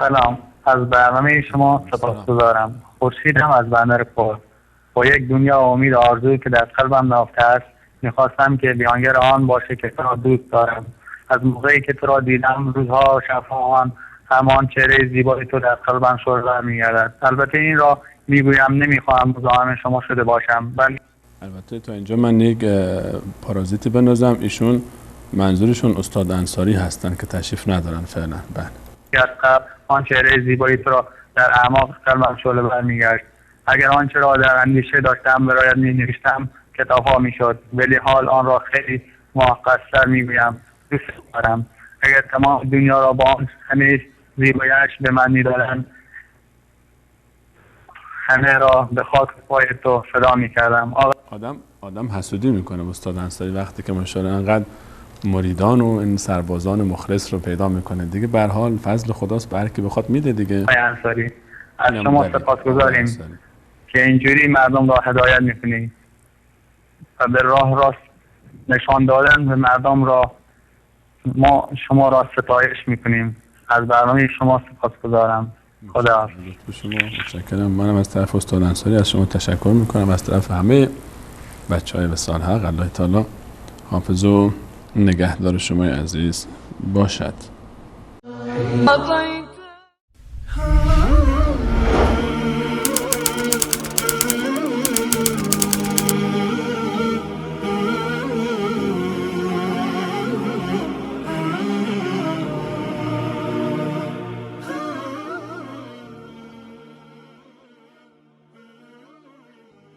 سلام، از برنامه شما سپاسگزارم. خورشید هم از بندر پر با یک دنیا امید و آرزویی که در قلبم نهفته است، میخواستم که بیانگر آن باشه که تو را دوست دارم. از موقعی که تو را دیدم روزها و شبها همان چهره زیبای تو در قلبم شعله میگردد. البته این را میگویم نمیخواهم مزاحم شما شده باشم، ولی البته تا اینجا من یک پارازیتی بنازم. ایشون منظورشون استاد انصاری هستن که تشریف ندارن فعلا. بله. از قبل آن چهره زیبایی تو را در اعماق قلبم شعله برمیگشت. اگر آنچه را در اندیشه داشتم برایت مینوشتم کتاب‌ها میشد، ولی حال آن را خیلی معقدتر میگویم. دوست دارم. اگر تمام دنیا را با آن همه زیبایی‌اش به من میدادند، همه را به خاک پای تو فدا میکردم. آدم حسودی میکنه استاد انصاری وقتی که ماشاءالله انقدر مریدان و این سربازان مخلص رو پیدا میکنه. دیگه به هر حال فضل خداست، بر کی بخواد میده دیگه. آقای انصاری، از شما سپاسگزاریم که اینجوری مردم را هدایت میکنید و به راه راست نشان دادن به مردم را ما شما را ستایش میکنیم. از برنامه شما سپاسگزارم. خدا شما متشکرم. منم از طرف استاد انصاری از شما تشکر میکنم، از طرف همه بچهای وصال حق. الله تعالی حافظ و نگهدار شما عزیز باشد.